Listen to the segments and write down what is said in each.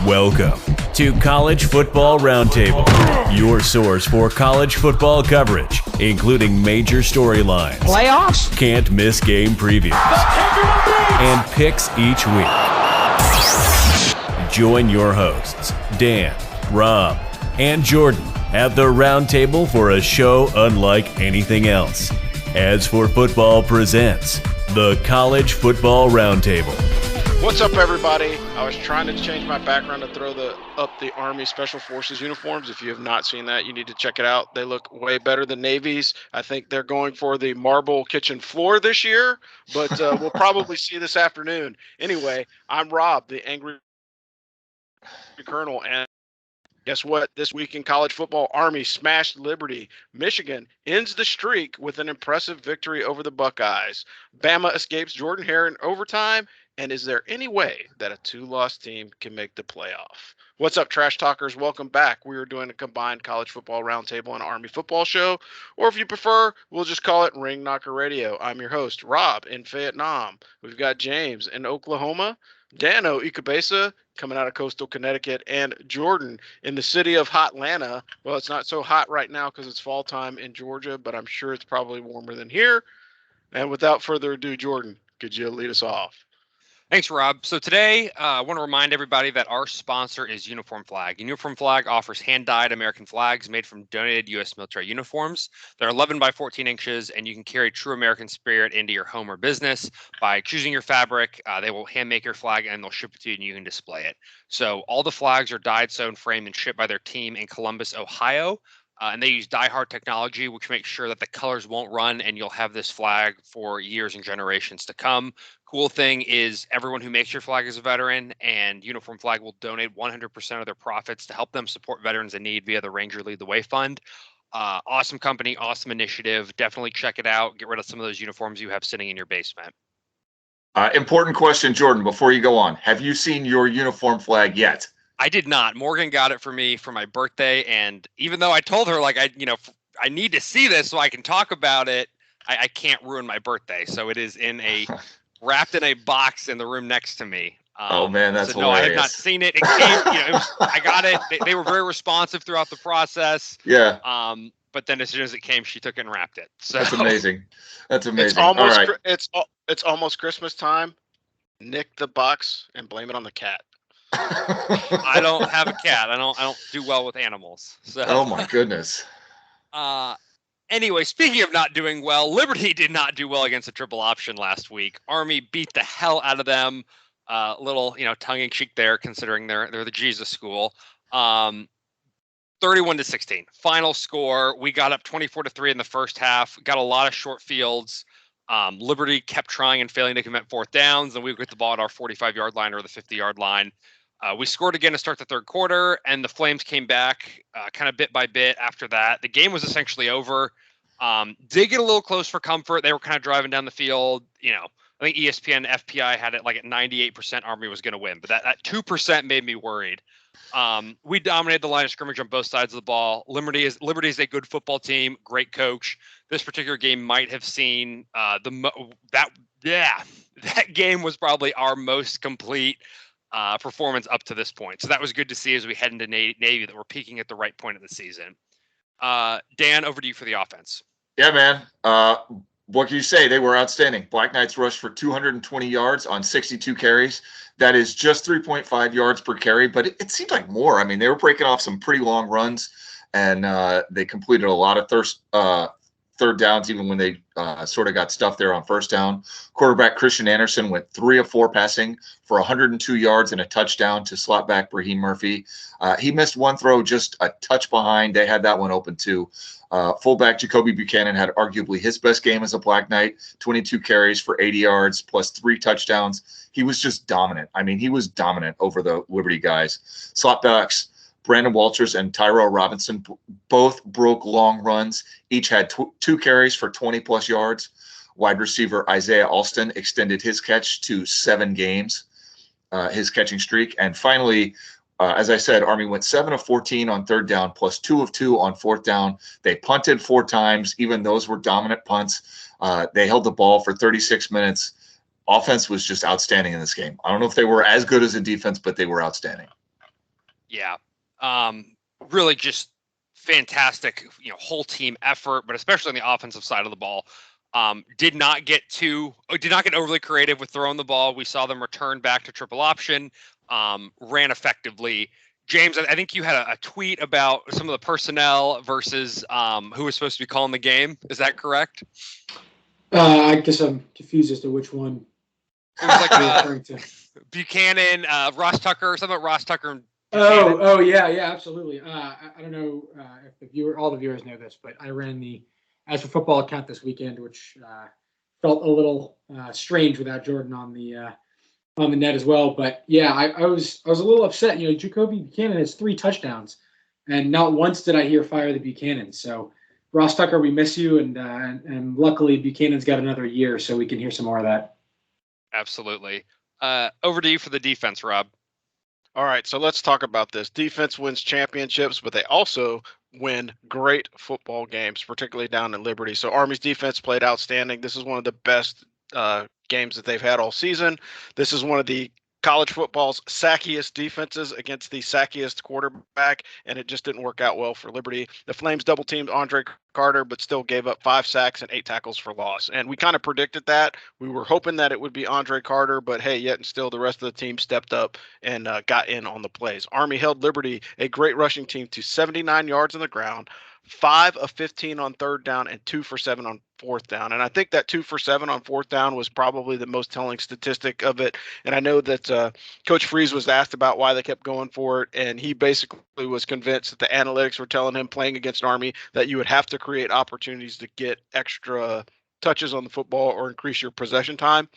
Welcome to College Football Roundtable, your source for college football coverage, including major storylines, playoffs, can't miss game previews, and picks each week. Join your hosts, Dan, Rob, and Jordan at the roundtable for a show unlike anything else. As for Football Presents, the College Football Roundtable. What's up, everybody? I was trying to change my background to throw up the Army Special Forces uniforms. If you have not seen that, you need to check it out. They look way better than Navy's. I think they're going for the marble kitchen floor this year, but we'll probably see this afternoon. Anyway, I'm Rob, the angry colonel, and guess what? This week in college football, Army smashed Liberty. Michigan ends the streak with an impressive victory over the Buckeyes. Bama escapes Jordan-Hare in overtime. And is there any way that a two-loss team can make the playoff? What's up, Trash Talkers? Welcome back. We are doing a combined college football roundtable and Army football show. Or if you prefer, we'll just call it Ring Knocker Radio. I'm your host, Rob, in Vietnam. We've got James in Oklahoma, Dano Ikebesa coming out of coastal Connecticut, and Jordan in the city of Hotlanta. Well, it's not so hot right now because it's fall time in Georgia, but I'm sure it's probably warmer than here. And without further ado, Jordan, could you lead us off? Thanks, Rob. So today, I want to remind everybody that our sponsor is Uniform Flag. Uniform Flag offers hand-dyed American flags made from donated U.S. military uniforms. They're 11 by 14 inches, and you can carry true American spirit into your home or business by choosing your fabric. They will hand-make your flag, and they'll ship it to you, and you can display it. So all the flags are dyed, sewn, framed, and shipped by their team in Columbus, Ohio. And they use die-hard technology, which makes sure that the colors won't run, and you'll have this flag for years and generations to come. Cool thing is everyone who makes your flag is a veteran, and Uniform Flag will donate 100% of their profits to help them support veterans in need via the Ranger Lead the Way Fund. Awesome company, awesome initiative. Definitely check it out. Get rid of some of those uniforms you have sitting in your basement. Important question, Jordan, before you go on. Have you seen your uniform flag yet? I did not. Morgan got it for me for my birthday, and even though I told her I need to see this so I can talk about it, I can't ruin my birthday. So it is wrapped in a box in the room next to me. Oh man, that's hilarious. No, I have not seen it. It came. I got it. They were very responsive throughout the process. Yeah. But then as soon as it came, she took it and wrapped it. So that's amazing. That's amazing. It's almost all right. It's almost Christmas time. Nick the box and blame it on the cat. I don't have a cat. I don't do well with animals. So. Oh my goodness. Anyway, speaking of not doing well, Liberty did not do well against a triple option last week. Army beat the hell out of them. Little, tongue-in-cheek there, considering they're the Jesus school. 31-16. Final score. We got up 24-3 in the first half. Got a lot of short fields. Liberty kept trying and failing to commit fourth downs, and we would get the ball at our 45-yard line or the 50-yard line. We scored again to start the third quarter, and the Flames came back kind of bit by bit after that. The game was essentially over. Did get a little close for comfort. They were kind of driving down the field. I think ESPN FPI had it like at 98% Army was going to win, but that 2% made me worried. We dominated the line of scrimmage on both sides of the ball. Liberty is a good football team, great coach. This particular game might have seen that game was probably our most complete performance up to this point. So that was good to see as we head into Navy that we're peaking at the right point of the season. Dan, over to you for the offense. Yeah, man. What can you say? They were outstanding. Black Knights rushed for 220 yards on 62 carries. That is just 3.5 yards per carry, but it seemed like more. I mean, they were breaking off some pretty long runs, and they completed a lot of third downs, even when they sort of got stuffed there on first down. Quarterback Christian Anderson went 3 of 4 passing for 102 yards and a touchdown to slot back Brahim Murphy. He missed one throw just a touch behind. They had that one open too. Fullback Jacoby Buchanan had arguably his best game as a Black Knight, 22 carries for 80 yards plus 3 touchdowns. He was just dominant. I mean, he was dominant over the Liberty guys. Slotbacks Brandon Walters and Tyrell Robinson both broke long runs. Each had 2 carries for 20-plus yards. Wide receiver Isaiah Alston extended his catch to 7 games, his catching streak. And finally, as I said, Army went 7 of 14 on third down, plus 2 of 2 on fourth down. They punted 4 times. Even those were dominant punts. They held the ball for 36 minutes. offense was just outstanding in this game. I don't know if they were as good as a defense, but they were outstanding. Yeah. Really just fantastic, whole team effort, but especially on the offensive side of the ball. Did not get overly creative with throwing the ball. We saw them return back to triple option, ran effectively. James, I think you had a tweet about some of the personnel versus who was supposed to be calling the game. Is that correct? I guess I'm confused as to which one. It was like Buchanan, Ross Tucker, something about Ross Tucker. And Oh, yeah, absolutely. I don't know if all the viewers know this, but I ran the As for Football account this weekend, which felt a little strange without Jordan on the net as well. But yeah, I was a little upset. Jacoby Buchanan has 3 touchdowns, and not once did I hear fire the Buchanan. So Ross Tucker, we miss you, and luckily Buchanan's got another year, so we can hear some more of that. Absolutely. Over to you for the defense, Rob. All right, so let's talk about this. Defense wins championships, but they also win great football games, particularly down in Liberty. So Army's defense played outstanding. This is one of the best games that they've had all season. This is one of the college football's sackiest defenses against the sackiest quarterback, and it just didn't work out well for Liberty. The Flames double teamed Andre Carter, but still gave up 5 sacks and 8 tackles for loss. And we kind of predicted that. We were hoping that it would be Andre Carter, but hey, yet and still the rest of the team stepped up and got in on the plays. Army held Liberty, a great rushing team, to 79 yards on the ground, 5 of 15 on third down, and 2 for 7 on fourth down. And I think that 2 for 7 on fourth down was probably the most telling statistic of it. And I know that Coach Freeze was asked about why they kept going for it, and he basically was convinced that the analytics were telling him, playing against Army, that you would have to create opportunities to get extra touches on the football or increase your possession time.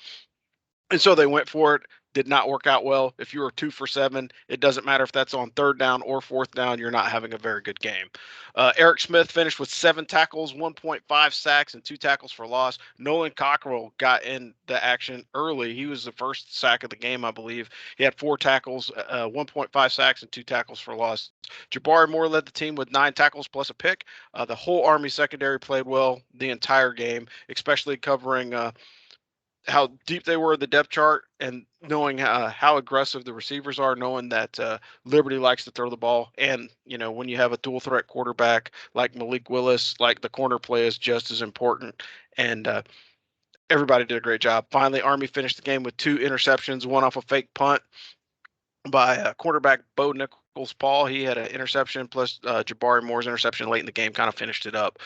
And so they went for it. Did not work out well. If you were 2 for 7, it doesn't matter if that's on third down or fourth down, you're not having a very good game. Eric Smith finished with 7 tackles, 1.5 sacks, and 2 tackles for loss. Nolan Cockrell got in the action early. He was the first sack of the game, I believe. He had 4 tackles, 1.5 sacks, and 2 tackles for loss. Jabari Moore led the team with 9 tackles plus a pick. The whole Army secondary played well the entire game, especially covering how deep they were in the depth chart and knowing how aggressive the receivers are, knowing that Liberty likes to throw the ball. And, when you have a dual threat quarterback like Malik Willis, like the corner play is just as important. And everybody did a great job. Finally, Army finished the game with 2 interceptions, one off a fake punt by quarterback Bo Nichols-Paul. He had an interception plus Jabari Moore's interception late in the game kind of finished it up.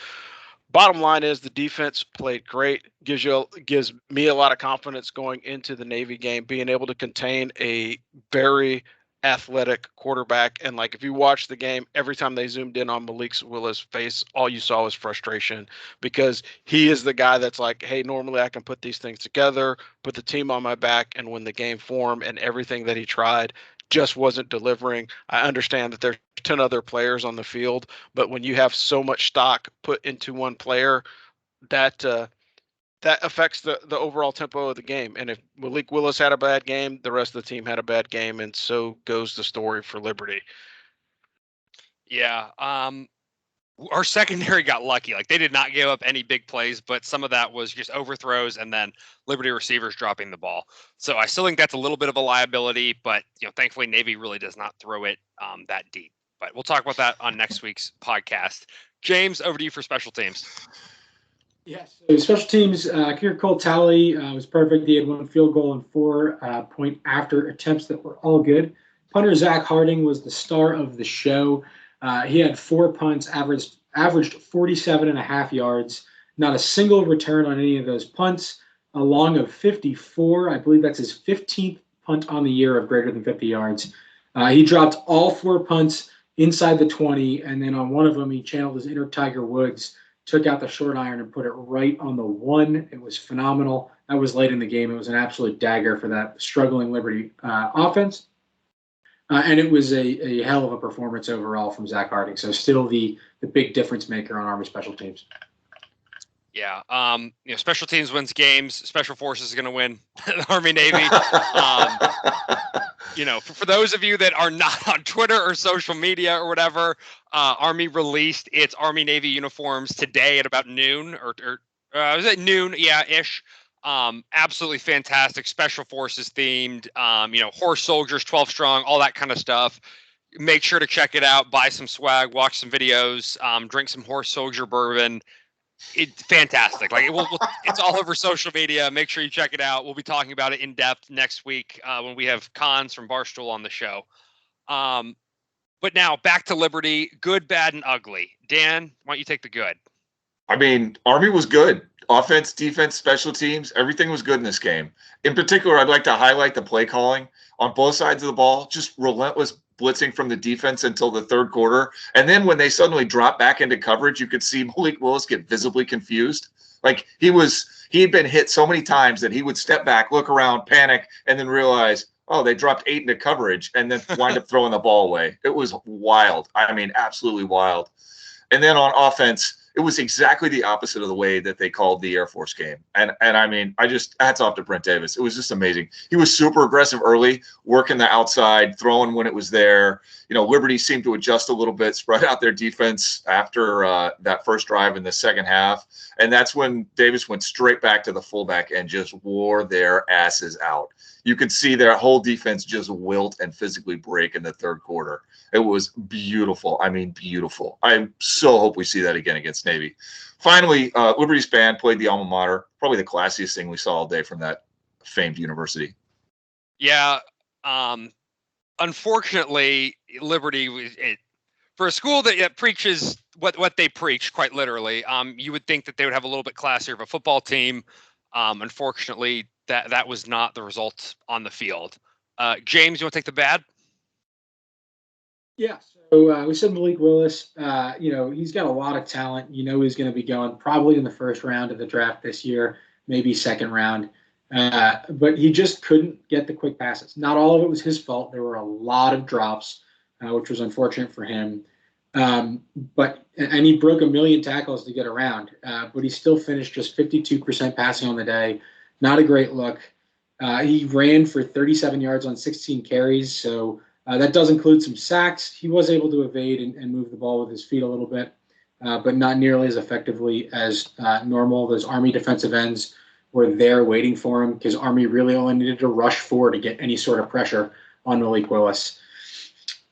Bottom line is the defense played great, gives me a lot of confidence going into the Navy game, being able to contain a very athletic quarterback. And if you watch the game, every time they zoomed in on Malik Willis' face, all you saw was frustration, because he is the guy that's like, hey, normally I can put these things together, put the team on my back and win the game for him, and everything that he tried just wasn't delivering. I understand that there's 10 other players on the field, but when you have so much stock put into one player, that affects the overall tempo of the game. And if Malik Willis had a bad game, the rest of the team had a bad game, and so goes the story for Liberty. Yeah. Our secondary got lucky. They did not give up any big plays, but some of that was just overthrows and then Liberty receivers dropping the ball. So I still think that's a little bit of a liability, but thankfully Navy really does not throw it that deep. But we'll talk about that on next week's podcast. James, over to you for special teams. Yes, so special teams, kicker Cole Talley was perfect. He had 1 field goal and 4 point after attempts that were all good. Punter Zach Harding was the star of the show. He had 4 punts, averaged 47.5 yards, not a single return on any of those punts, a long of 54. I believe that's his 15th punt on the year of greater than 50 yards. He dropped all 4 punts inside the 20, and then on one of them, he channeled his inner Tiger Woods, took out the short iron and put it right on the 1. It was phenomenal. That was late in the game. It was an absolute dagger for that struggling Liberty offense. And it was a hell of a performance overall from Zach Harding. So still the big difference maker on Army special teams. Yeah. Special teams wins games. Special forces is going to win. Army Navy. For those of you that are not on Twitter or social media or whatever, Army released its Army Navy uniforms today at about noon or was it noon? Yeah, ish. Absolutely fantastic. Special forces themed, horse soldiers, 12 strong, all that kind of stuff. Make sure to check it out, buy some swag, watch some videos, drink some horse soldier bourbon. It's fantastic. Like it's all over social media. Make sure you check it out. We'll be talking about it in depth next week when we have Cons from Barstool on the show. But now back to Liberty, good, bad, and ugly. Dan, why don't you take the good? I mean, Army was good. Offense, defense, special teams, everything was good in this game. In particular, I'd like to highlight the play calling on both sides of the ball, just relentless blitzing from the defense until the third quarter. And then when they suddenly dropped back into coverage, you could see Malik Willis get visibly confused. Like he'd been hit so many times that he would step back, look around, panic, and then realize, oh, they dropped 8 into coverage and then wind up throwing the ball away. It was wild. I mean, absolutely wild. And then on offense, it was exactly the opposite of the way that they called the Air Force game. And I mean, hats off to Brent Davis. It was just amazing. He was super aggressive early, working the outside, throwing when it was there. Liberty seemed to adjust a little bit, spread out their defense after that first drive in the second half. And that's when Davis went straight back to the fullback and just wore their asses out. You could see their whole defense just wilt and physically break in the third quarter. It was beautiful. I mean, beautiful. I so hope we see that again against Navy. Finally, Liberty's band played the alma mater, probably the classiest thing we saw all day from that famed university. Yeah. Unfortunately, Liberty, for a school that preaches what they preach, quite literally, you would think that they would have a little bit classier of a football team. Unfortunately, that was not the result on the field. James, you want to take the bad? Yeah, so we said Malik Willis, he's got a lot of talent. He's going to be going probably in the first round of the draft this year, maybe second round. But he just couldn't get the quick passes. Not all of it was his fault. There were a lot of drops, which was unfortunate for him. And he broke 1 million tackles to get around, but he still finished just 52% passing on the day. Not a great look. He ran for 37 yards on 16 carries, so that does include some sacks. He was able to evade and move the ball with his feet a little bit, but not nearly as effectively as normal. Those Army defensive ends were there waiting for him because Army really only needed to rush forward to get any sort of pressure on Malik Willis.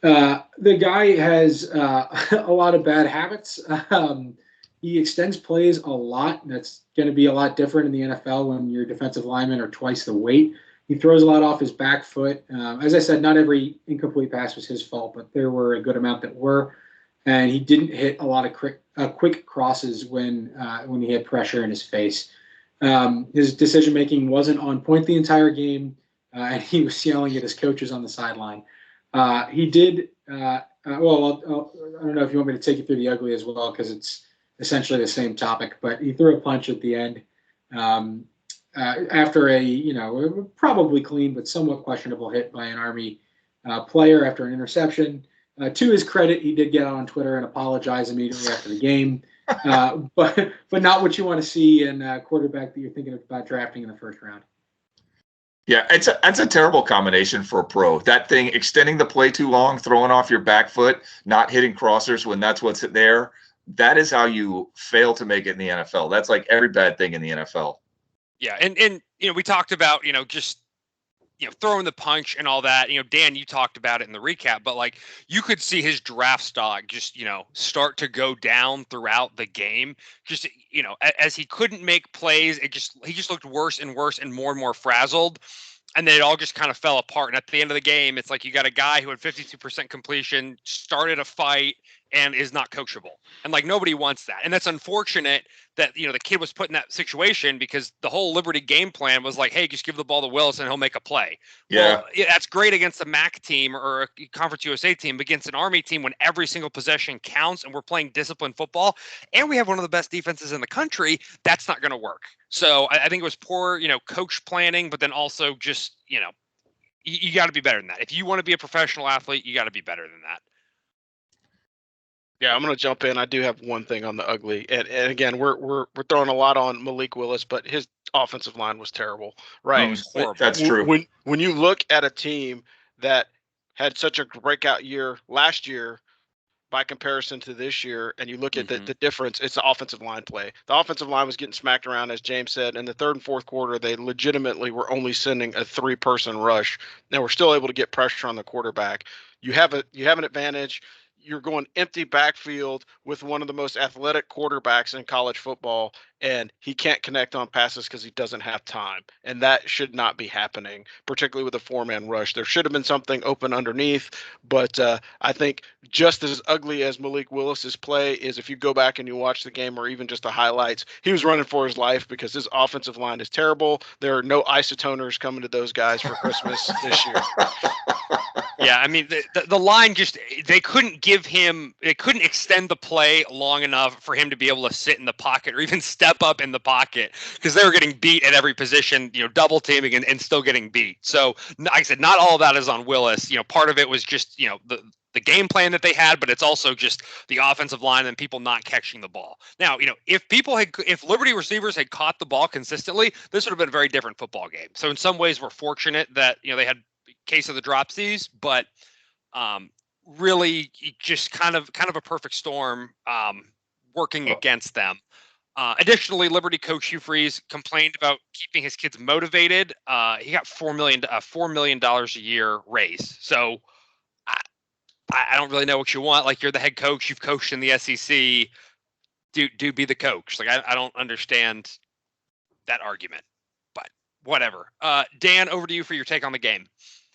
The guy has a lot of bad habits. He extends plays a lot. That's going to be a lot different in the NFL when your defensive linemen are twice the weight. He throws a lot off his back foot. As I said, not every incomplete pass was his fault, but there were a good amount that were. And he didn't hit a lot of quick crosses when he had pressure in his face. His decision-making wasn't on point the entire game, and he was yelling at his coaches on the sideline. He did I don't know if you want me to take you through the ugly as well, because it's essentially the same topic, but he threw a punch at the end after a probably clean but somewhat questionable hit by an Army player after an interception. To his credit, he did get out on Twitter and apologize immediately after the game, but not what you want to see in a quarterback that you're thinking about drafting in the first round. Yeah, that's a terrible combination for a pro. That thing, extending the play too long, throwing off your back foot, not hitting crossers when that's what's there. That is how you fail to make it in the NFL. That's like every bad thing in the NFL. Yeah, and we talked about just throwing the punch and all that. Dan, you talked about it in the recap, but like you could see his draft stock just start to go down throughout the game. Just as he couldn't make plays, he just looked worse and worse and more frazzled. And then it all just kind of fell apart. And at the end of the game, it's like you got a guy who had 52% completion, started a fight, and is not coachable. And like nobody wants that. And that's unfortunate that the kid was put in that situation, because the whole Liberty game plan was like, hey, just give the ball to Willis and he'll make a play. Yeah. Well, that's great against a MAC team or a Conference USA team, but against an Army team when every single possession counts and we're playing disciplined football and we have one of the best defenses in the country, that's not going to work. So I think it was poor, coach planning, but then also just, you got to be better than that. If you want to be a professional athlete, you got to be better than that. Yeah, I'm going to jump in. I do have one thing on the ugly, and again, we're throwing a lot on Malik Willis, but his offensive line was terrible, right? That's true. When you look at a team that had such a breakout year last year, by comparison to this year, and you look at the difference, it's the offensive line play. The offensive line was getting smacked around, as James said. In the third and fourth quarter, they legitimately were only sending a 3-person rush, and we're still able to get pressure on the quarterback. You have an advantage. You're going empty backfield with one of the most athletic quarterbacks in college football, and he can't connect on passes because he doesn't have time. And that should not be happening, particularly with a 4-man rush. There should have been something open underneath, but I think just as ugly as Malik Willis's play is, if you go back and you watch the game or even just the highlights, he was running for his life because his offensive line is terrible. There are no isotoners coming to those guys for Christmas this year. Yeah, I mean, the line just, they couldn't extend the play long enough for him to be able to sit in the pocket or even step up in the pocket, because they were getting beat at every position, double teaming and still getting beat. So like I said, not all of that is on Willis. Part of it was just, the game plan that they had, but it's also just the offensive line and people not catching the ball. Now, if Liberty receivers had caught the ball consistently, this would have been a very different football game. So in some ways we're fortunate that, they had case of the dropsies, but really just kind of a perfect storm working against them. Additionally, Liberty coach Hugh Freeze complained about keeping his kids motivated. He got $4 million a year raise. So I don't really know what you want. Like, you're the head coach, you've coached in the SEC. Do be the coach. Like, I don't understand that argument, but whatever. Dan, over to you for your take on the game.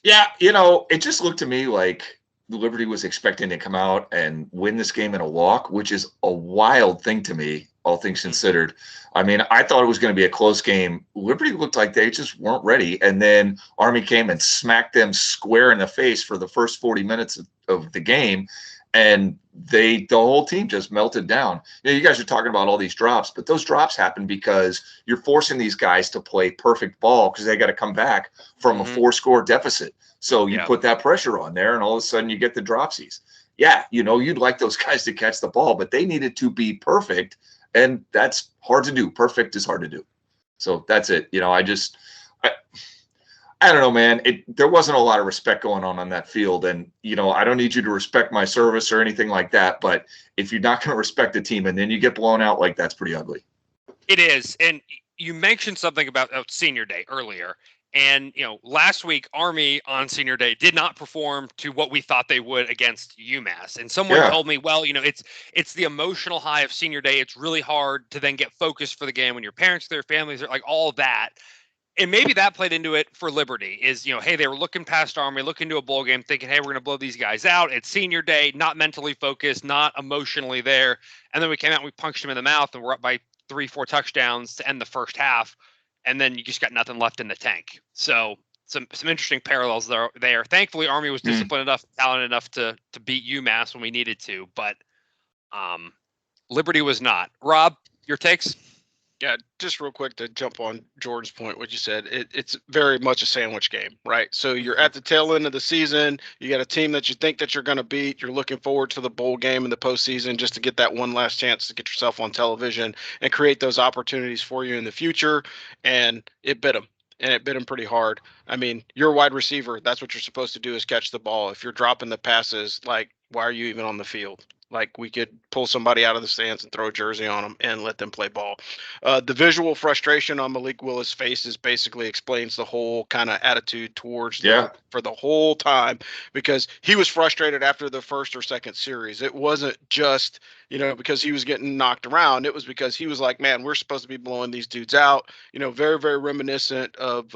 Yeah, it just looked to me like Liberty was expecting to come out and win this game in a walk, which is a wild thing to me, all things considered. I mean, I thought it was going to be a close game. Liberty looked like they just weren't ready, and then Army came and smacked them square in the face for the first 40 minutes of the game, and the whole team just melted down. You guys are talking about all these drops, but those drops happen because you're forcing these guys to play perfect ball because they got to come back from a 4-score deficit. So you put that pressure on there, and all of a sudden you get the dropsies. Yeah, you'd like those guys to catch the ball, but they needed to be perfect, and that's hard to do. Perfect is hard to do. So that's it. I don't know, man. There wasn't a lot of respect going on that field. And, I don't need you to respect my service or anything like that. But if you're not going to respect the team and then you get blown out, like, that's pretty ugly. It is. And you mentioned something about Senior Day earlier. And, last week, Army on Senior Day did not perform to what we thought they would against UMass. And someone told me, well, it's the emotional high of Senior Day. It's really hard to then get focused for the game when your parents, their families are like all of that. And maybe that played into it for Liberty is, hey, they were looking past Army, looking to a bowl game, thinking, hey, we're going to blow these guys out. It's Senior Day, not mentally focused, not emotionally there. And then we came out and we punched them in the mouth, and we're up by 3-4 touchdowns to end the first half. And then you just got nothing left in the tank. So some interesting parallels there. Thankfully, Army was disciplined enough, talented enough to beat UMass when we needed to. But Liberty was not. Rob, your takes? Yeah, just real quick to jump on Jordan's point, what you said, it's very much a sandwich game, right? So you're at the tail end of the season. You got a team that you think that you're going to beat. You're looking forward to the bowl game in the postseason just to get that one last chance to get yourself on television and create those opportunities for you in the future. And it bit them. And it bit him pretty hard. I mean, you're a wide receiver. That's what you're supposed to do, is catch the ball. If you're dropping the passes, like, why are you even on the field? Like, we could pull somebody out of the stands and throw a jersey on them and let them play ball. The visual frustration on Malik Willis' face is basically explains the whole kind of attitude towards for the whole time, because he was frustrated after the first or second series. It wasn't just, because he was getting knocked around. It was because he was like, man, we're supposed to be blowing these dudes out. Very, very reminiscent of,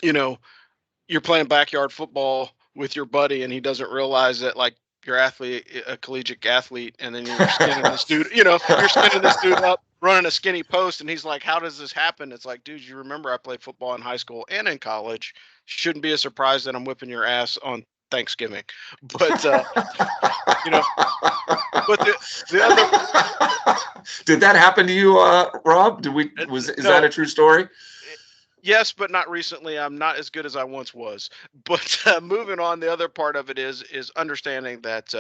you're playing backyard football with your buddy and he doesn't realize that, like, your athlete, a collegiate athlete, and then you're skinning this dude, you're skinning this dude up, running a skinny post, and he's like, how does this happen? It's like, dude, you remember I played football in high school and in college. Shouldn't be a surprise that I'm whipping your ass on Thanksgiving. But, but the other... Did that happen to you, Rob? Is that a true story? Yes, but not recently. I'm not as good as I once was. But moving on, the other part of it is understanding that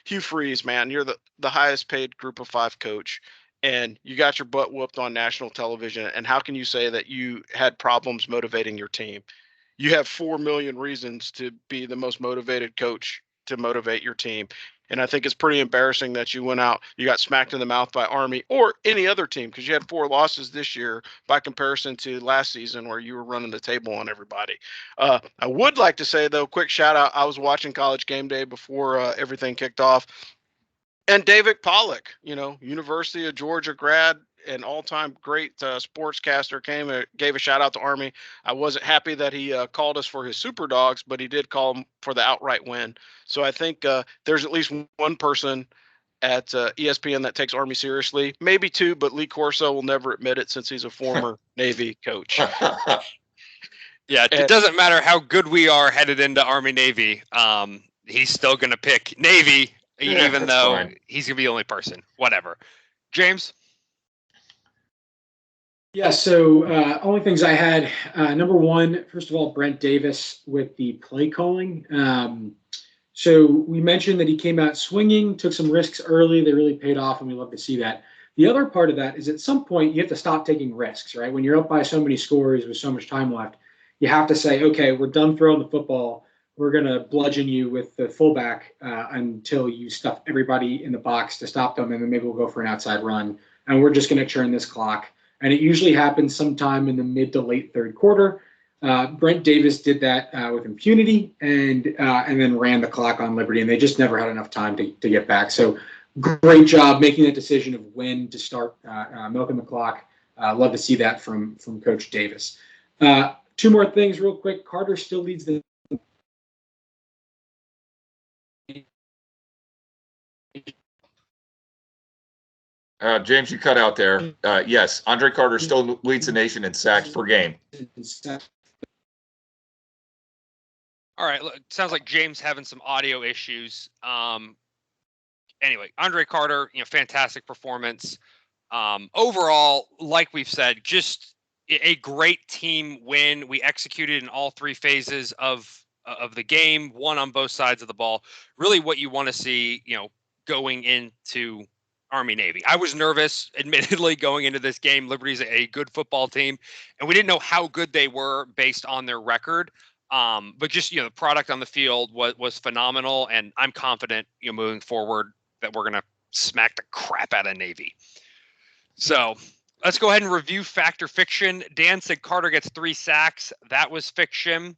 Hugh Freeze, man, you're the highest paid Group of 5 coach, and you got your butt whooped on national television. And how can you say that you had problems motivating your team? You have 4 million reasons to be the most motivated coach to motivate your team. And I think it's pretty embarrassing that you went out, you got smacked in the mouth by Army or any other team, because you had 4 losses this year by comparison to last season where you were running the table on everybody. I would like to say, though, quick shout out. I was watching College Game Day before everything kicked off. And David Pollock, University of Georgia grad, an all-time great sportscaster, came and gave a shout out to Army. I wasn't happy that he called us for his super dogs, but he did call them for the outright win. So I think there's at least one person at ESPN that takes Army seriously, maybe 2, but Lee Corso will never admit it since he's a former Navy coach. Yeah, it doesn't matter how good we are headed into Army Navy. He's still going to pick Navy, even though he's going to be the only person. Whatever. James? Yeah, so only things I had, number one, first of all, Brent Davis with the play calling. So we mentioned that he came out swinging, took some risks early. They really paid off, and we love to see that. The other part of that is at some point you have to stop taking risks, right? When you're up by so many scores with so much time left, you have to say, okay, we're done throwing the football. We're going to bludgeon you with the fullback until you stuff everybody in the box to stop them, and then maybe we'll go for an outside run. And we're just going to churn this clock. And it usually happens sometime in the mid to late third quarter. Brent Davis did that with impunity and then ran the clock on Liberty, and they just never had enough time to get back. So great job making that decision of when to start milking the clock. Love to see that from Coach Davis. 2 more things real quick. Carter still leads the James, you cut out there. Yes, Andre Carter still leads the nation in sacks per game. All right. Look, sounds like James having some audio issues. Anyway, Andre Carter, fantastic performance. Overall, like we've said, just a great team win. We executed in all 3 phases of the game, won on both sides of the ball. Really what you want to see, going into Army Navy. I was nervous, admittedly, going into this game. Liberty's a good football team, and we didn't know how good they were based on their record. But just, the product on the field was phenomenal, and I'm confident, moving forward that we're going to smack the crap out of Navy. So let's go ahead and review fact or fiction. Dan said Carter gets 3 sacks. That was fiction.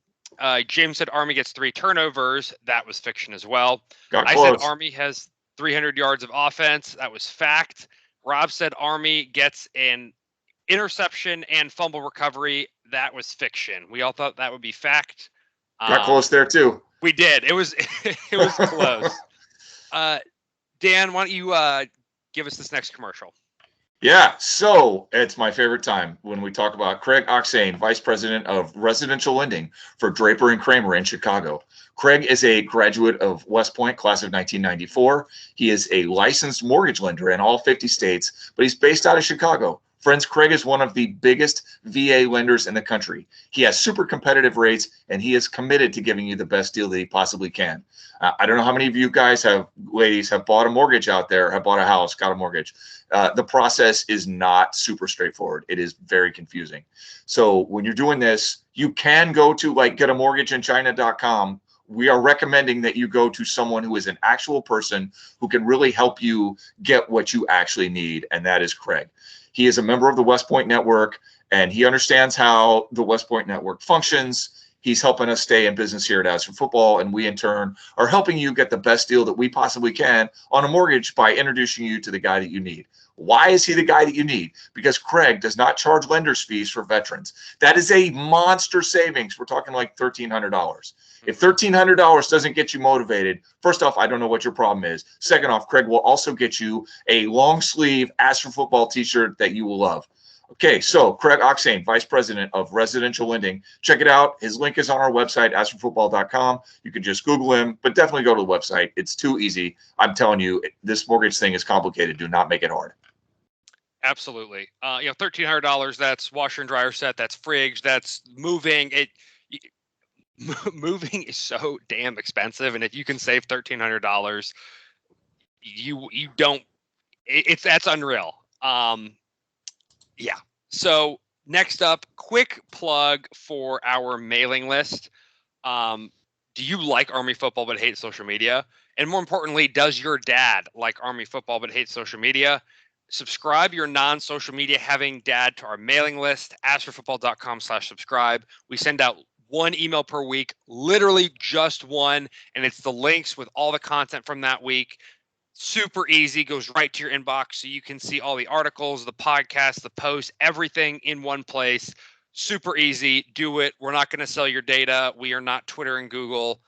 James said Army gets 3 turnovers. That was fiction as well. Got I close. said Army has 300 yards of offense. That was fact. Rob said Army gets an interception and fumble recovery. That was fiction. We all thought that would be fact. Got close there too. We did. It was it was close. Dan, why don't you give us this next commercial? Yeah, so it's my favorite time when we talk about Craig Aac, Vice President of Residential Lending for Draper and Kramer in Chicago. Craig is a graduate of West Point, class of 1994. He is a licensed mortgage lender in all 50 states, but he's based out of Chicago. Friends, Craig is one of the biggest VA lenders in the country. He has super competitive rates, and he is committed to giving you the best deal that he possibly can. I don't know how many of you guys ladies have bought a mortgage out there, have bought a house, got a mortgage. The process is not super straightforward. It is very confusing. So when you're doing this, you can go to getamortgageinchina.com. We are recommending that you go to someone who is an actual person who can really help you get what you actually need, and that is Craig. He is a member of the West Point Network, and he understands how the West Point Network functions. He's helping us stay in business here at As for Football, and we in turn are helping you get the best deal that we possibly can on a mortgage by introducing you to the guy that you need. Why is he the guy that you need? Because Craig does not charge lenders fees for veterans. That is a monster savings. We're talking like $1,300. If $1,300 doesn't get you motivated, first off, I don't know what your problem is. Second off, Craig will also get you a long sleeve As for Football t-shirt that you will love. Okay, so Craig Aac, Vice President of Residential Lending. Check it out. His link is on our website, asforfootball.com. You can just Google him, but definitely go to the website. It's too easy. I'm telling you, this mortgage thing is complicated. Do not make it hard. Absolutely. $1,300, that's washer and dryer set, that's fridge, that's moving. Moving is so damn expensive, and if you can save $1,300, you don't. That's unreal. Yeah. So next up, quick plug for our mailing list. do you like Army football but hate social media? And more importantly, does your dad like Army football but hate social media? Subscribe your non-social media having dad to our mailing list, askforfootball.com/subscribe. We send out one email per week, literally just one, and it's the links with all the content from that week. Super easy, goes right to your inbox so you can see all the articles, the podcasts, the posts, everything in one place. Super easy. Do it. We're not going to sell your data. We are not Twitter and Google.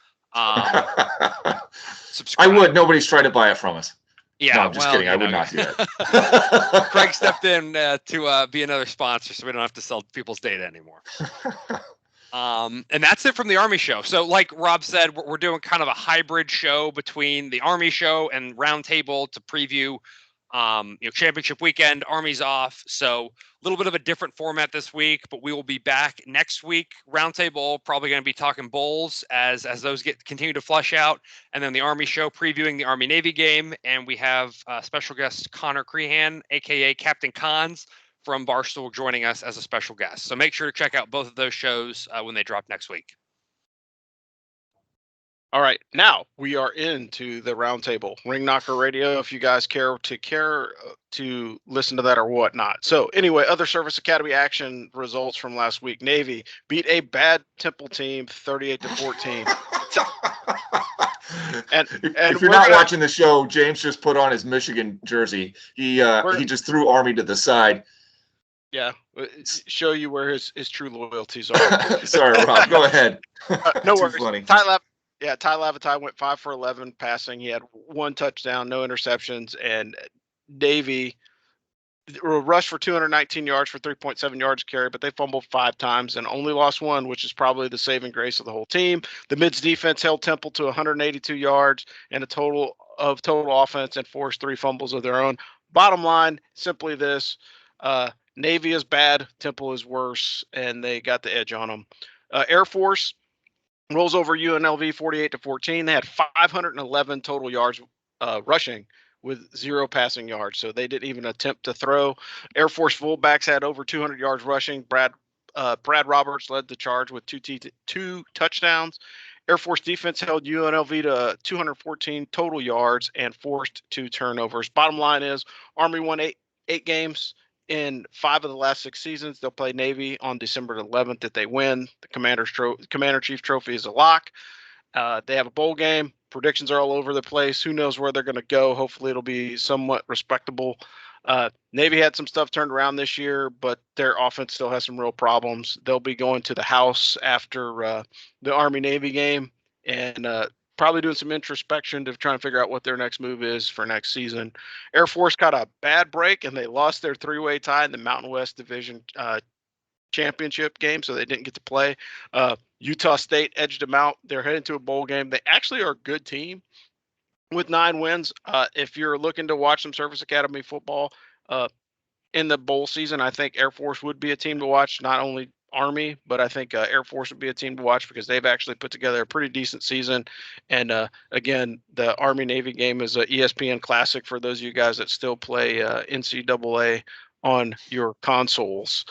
Subscribe. I would. Nobody's tried to buy it from us. Yeah, no, I'm just kidding. I would not do that. Craig stepped in to be another sponsor, so we don't have to sell people's data anymore. And that's it from the Army show. So like Rob said, we're doing kind of a hybrid show between the Army show and Roundtable to preview championship weekend. Army's off, so a little bit of a different format this week, but we will be back next week. Roundtable probably going to be talking bowls as those continue to flush out, and then the Army show previewing the Army Navy game, and we have special guest Connor Crehan, aka Captain Cons from Barstool, joining us as a special guest. So make sure to check out both of those shows when they drop next week. All right, now we are into the Roundtable Ring Knocker Radio. If you guys care to listen to that or whatnot. So anyway, other Service Academy action results from last week. Navy beat a bad Temple team 38-14. And if you're not watching the show, James just put on his Michigan jersey. He just threw Army to the side. Yeah, show you where his true loyalties are. Sorry, Rob. Go ahead. No worries. Funny. Ty Lavatai went 5 for 11 passing. He had 1 touchdown, no interceptions, and Navy rushed for 219 yards for 3.7 yards carry, but they fumbled 5 times and only lost 1, which is probably the saving grace of the whole team. The Mids defense held Temple to 182 yards and a total offense and forced 3 fumbles of their own. Bottom line, simply this. Navy is bad, Temple is worse, and they got the edge on them. Air Force rolls over UNLV 48-14. They had 511 total yards rushing with 0 passing yards, so they didn't even attempt to throw. Air Force fullbacks had over 200 yards rushing. Brad Roberts led the charge with 2 touchdowns. Air Force defense held UNLV to 214 total yards and forced 2 turnovers. Bottom line is Army won 8 games in 5 of the last 6 seasons. They'll play Navy on December 11th. If they win, the Commander-Chief Trophy is a lock. They have a bowl game. Predictions are all over the place. Who knows where they're going to go? Hopefully it'll be somewhat respectable. Navy had some stuff turned around this year, but their offense still has some real problems. They'll be going to the house after the Army-Navy game and probably doing some introspection to try and figure out what their next move is for next season. Air Force got a bad break, and they lost their 3-way tie in the Mountain West Division Championship game, so they didn't get to play. Utah State edged them out. They're heading to a bowl game. They actually are a good team with 9 wins. If you're looking to watch some Service Academy football in the bowl season, I think Air Force would be a team to watch, not only Army, but I think Air Force would be a team to watch because they've actually put together a pretty decent season. And again, the Army-Navy game is an ESPN classic for those of you guys that still play NCAA on your consoles.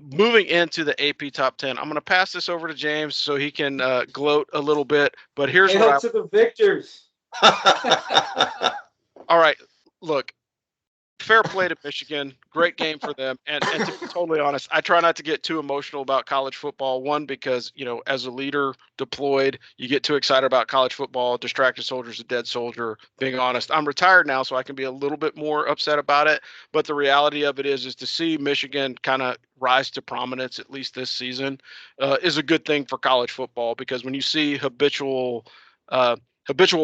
Moving into the AP Top 10, I'm going to pass this over to James so he can gloat a little bit. But here's what to the victors. All right, look. Fair play to Michigan. Great game for them. And to be totally honest, I try not to get too emotional about college football. One, because, as a leader deployed, you get too excited about college football. Distracted soldier's a dead soldier. Being honest, I'm retired now, so I can be a little bit more upset about it. But the reality of it is to see Michigan kind of rise to prominence, at least this season, is a good thing for college football, because when you see habitual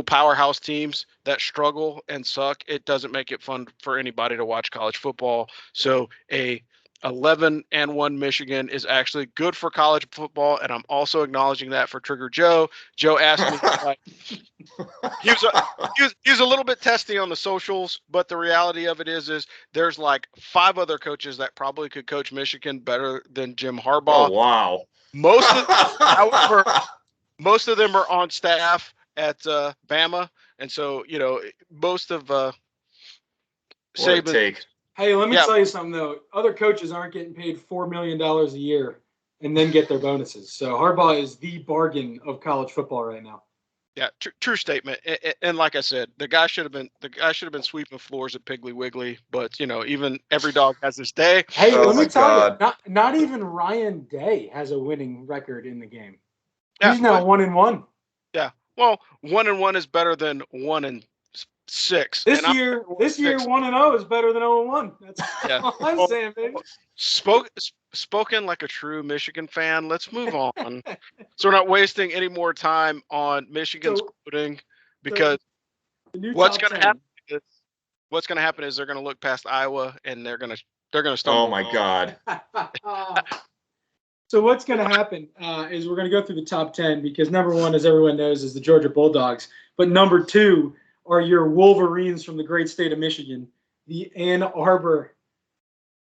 powerhouse teams that struggle and suck, it doesn't make it fun for anybody to watch college football. So a 11-1 Michigan is actually good for college football, and I'm also acknowledging that for Trigger Joe. Joe asked me, he was a little bit testy on the socials, but the reality of it is there's like 5 other coaches that probably could coach Michigan better than Jim Harbaugh. Oh, wow. However, most of them are on staff at Bama, and so most of Saban. Take. Hey, let me tell you something though. Other coaches aren't getting paid $4 million a year. and then get their bonuses. So Harbaugh is the bargain of college football right now. Yeah, true statement. And like I said, the guy should have been sweeping floors at Piggly Wiggly. But even every dog has his day. Hey, Oh let me my tell you, God. not even Ryan Day has a winning record in the game. Yeah, He's now 1-1. Yeah, well, 1-1 is better than 1-6. This And year 1-0 is better than 0-1. That's Yeah. all I'm saying, baby. Spoken like a true Michigan fan. Let's move on. So we're not wasting any more time on Michigan's quoting, because The new what's top going to 10. happen is they're going to look past Iowa and they're going to Oh stumble. my God. So what's going to happen is we're going to go through the top 10 because number 1, as everyone knows, is the Georgia Bulldogs. But number 2 are your Wolverines from the great state of Michigan, the Ann Arbor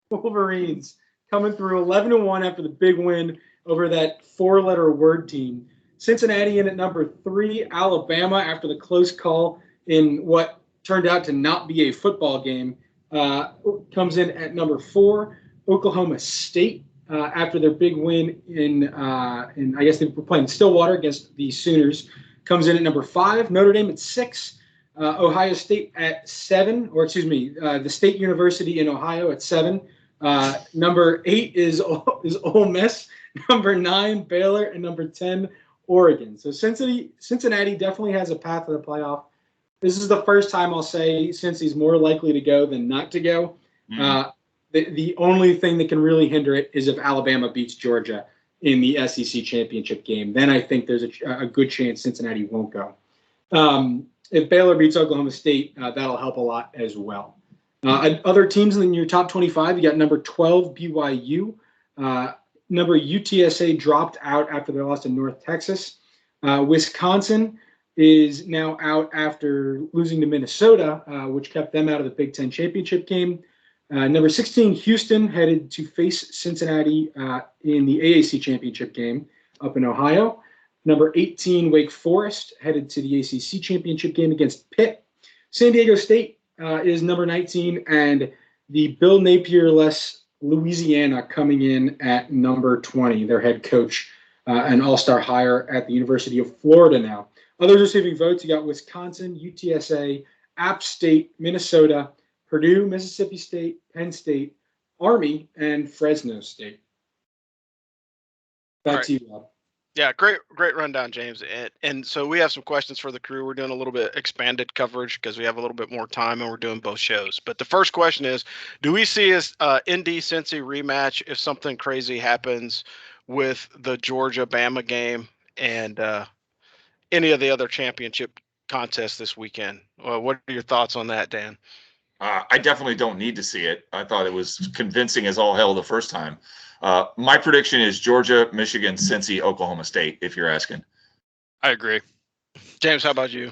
Wolverines, coming through 11-1 after the big win over that 4-letter word team. Cincinnati in at number 3, Alabama after the close call in what turned out to not be a football game comes in at number 4. Oklahoma State after their big win in I guess they were playing Stillwater against the Sooners, comes in at number 5. Notre Dame at 6. Ohio State at 7, the State University in Ohio at 7. Number 8 is Ole Miss. Number 9, Baylor, and number 10, Oregon. So Cincinnati definitely has a path to the playoff. This is the first time I'll say Cincy's more likely to go than not to go. The only thing that can really hinder it is if Alabama beats Georgia in the SEC championship game. Then I think there's a good chance Cincinnati won't go. If Baylor beats Oklahoma State, that'll help a lot as well. Other teams in your top 25, you got number 12, BYU. Number UTSA dropped out after their loss to North Texas. Wisconsin is now out after losing to Minnesota, which kept them out of the Big Ten championship game. Number 16, Houston, headed to face Cincinnati in the AAC championship game up in Ohio. Number 18, Wake Forest, headed to the ACC championship game against Pitt. San Diego State is number 19, and the Bill Napier-less Louisiana coming in at number 20, their head coach, an all-star hire at the University of Florida now. Others receiving votes, you got Wisconsin, UTSA, App State, Minnesota, Purdue, Mississippi State, Penn State, Army, and Fresno State. Back to you, Rob. Yeah, great rundown, James. And so we have some questions for the crew. We're doing a little bit expanded coverage because we have a little bit more time and we're doing both shows. But the first question is, do we see an ND-Cincy rematch if something crazy happens with the Georgia-Bama game and any of the other championship contests this weekend? What are your thoughts on that, Dan? I definitely don't need to see it. I thought it was convincing as all hell the first time. My prediction is Georgia, Michigan, Cincy, Oklahoma State, if you're asking. I agree. James, how about you?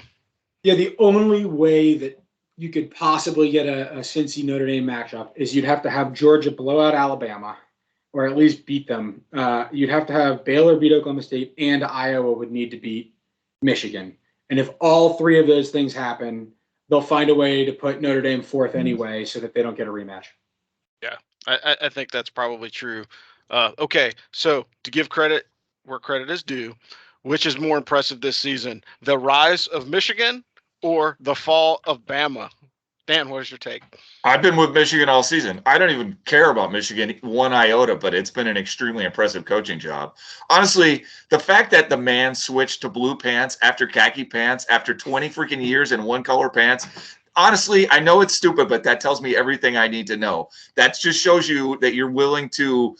Yeah, the only way that you could possibly get a Cincy Notre Dame matchup is you'd have to have Georgia blow out Alabama, or at least beat them. You'd have to have Baylor beat Oklahoma State, and Iowa would need to beat Michigan. And if all three of those things happen, they'll find a way to put Notre Dame fourth anyway so that they don't get a rematch. Yeah, I think that's probably true. Okay, so to give credit where credit is due, which is more impressive this season, the rise of Michigan or the fall of Bama? Dan, what is your take? I've been with Michigan all season. I don't even care about Michigan one iota, but it's been an extremely impressive coaching job. Honestly, the fact that the man switched to blue pants after khaki pants after 20 freaking years in one color pants, honestly, I know it's stupid, but that tells me everything I need to know. That just shows you that you're willing to,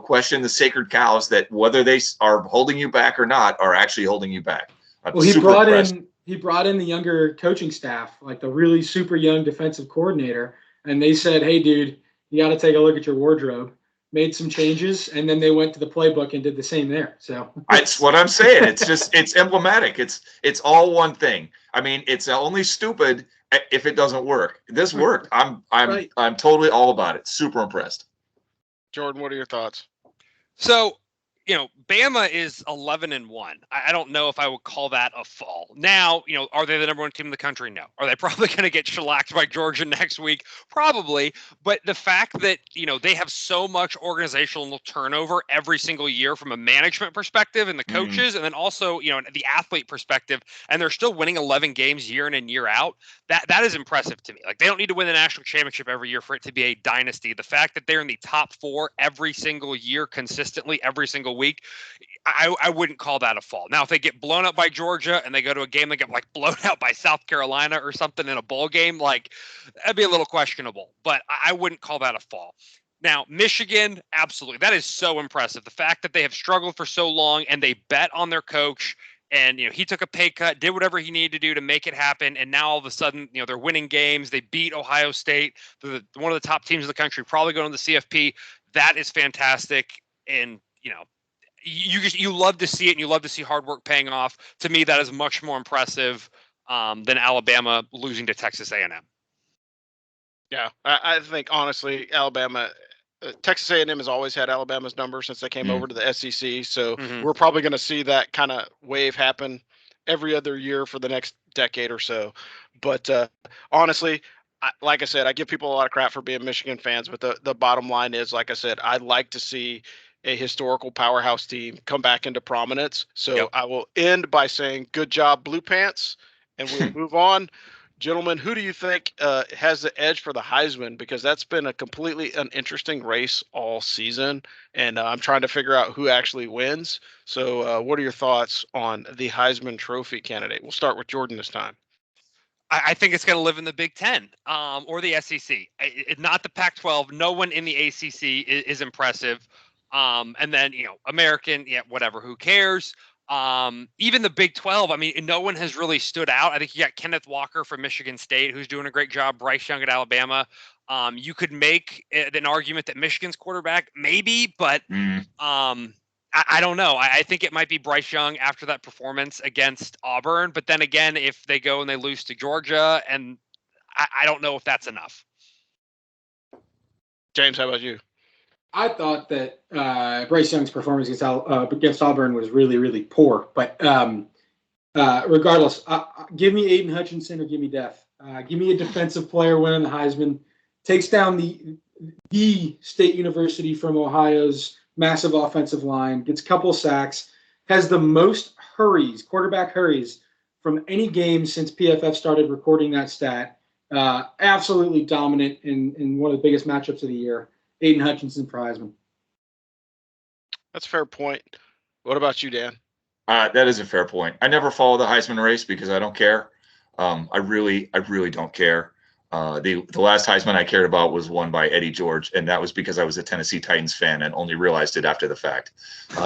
question the sacred cows that whether they are holding you back or not are actually holding you back. Well, he brought in the younger coaching staff, like the really super young defensive coordinator, and they said, "Hey, dude, you got to take a look at your wardrobe." Made some changes, and then they went to the playbook and did the same there. So that's what I'm saying. It's emblematic. It's all one thing. I mean, it's only stupid if it doesn't work. This worked. I'm totally all about it. Super impressed. Jordan, what are your thoughts? So, Bama is 11-1. I don't know if I would call that a fall. Now, are they the number one team in the country? No. Are they probably going to get shellacked by Georgia next week? Probably. But the fact that, they have so much organizational turnover every single year from a management perspective and the coaches, and then also, the athlete perspective, and they're still winning 11 games year in and year out, that is impressive to me. Like, they don't need to win the national championship every year for it to be a dynasty. The fact that they're in the top 4 every single year consistently every single week, I wouldn't call that a fall. Now, if they get blown up by Georgia and they go to a game that get blown out by South Carolina or something in a bowl game, that'd be a little questionable. But I wouldn't call that a fall. Now, Michigan, absolutely. That is so impressive. The fact that they have struggled for so long and they bet on their coach and, he took a pay cut, did whatever he needed to do to make it happen. And now all of a sudden, they're winning games. They beat Ohio State, one of the top teams in the country, probably going to the CFP. That is fantastic. And, you love to see it, and you love to see hard work paying off. To me, that is much more impressive than Alabama losing to Texas A&M. Yeah, I think honestly, Texas A&M has always had Alabama's number since they came over to the SEC. So we're probably going to see that kind of wave happen every other year for the next decade or so. But honestly, like I said, I give people a lot of crap for being Michigan fans, but the bottom line is, like I said, I'd like to see a historical powerhouse team come back into prominence. So I will end by saying, good job, Blue Pants, and we'll move on. Gentlemen, who do you think has the edge for the Heisman? Because that's been a completely uninteresting race all season, and I'm trying to figure out who actually wins. So what are your thoughts on the Heisman Trophy candidate? We'll start with Jordan this time. I think it's going to live in the Big Ten or the SEC. Not the Pac-12. No one in the ACC is impressive. And then, American, whatever, who cares? Even the Big 12, no one has really stood out. I think you got Kenneth Walker from Michigan State, who's doing a great job. Bryce Young at Alabama. You could make an argument that Michigan's quarterback, maybe, but I don't know. I think it might be Bryce Young after that performance against Auburn. But then again, if they go and they lose to Georgia, and I don't know if that's enough. James, how about you? I thought that Bryce Young's performance against Auburn was really, really poor. But regardless, give me Aiden Hutchinson or give me Def. Give me a defensive player winning the Heisman. Takes down the State University from Ohio's massive offensive line. Gets a couple sacks. Has the most quarterback hurries from any game since PFF started recording that stat. Absolutely dominant in one of the biggest matchups of the year. Aiden Hutchinson for Heisman. That's a fair point. What about you, Dan? That is a fair point. I never follow the Heisman race because I don't care. I really don't care. The last Heisman I cared about was won by Eddie George, and that was because I was a Tennessee Titans fan and only realized it after the fact.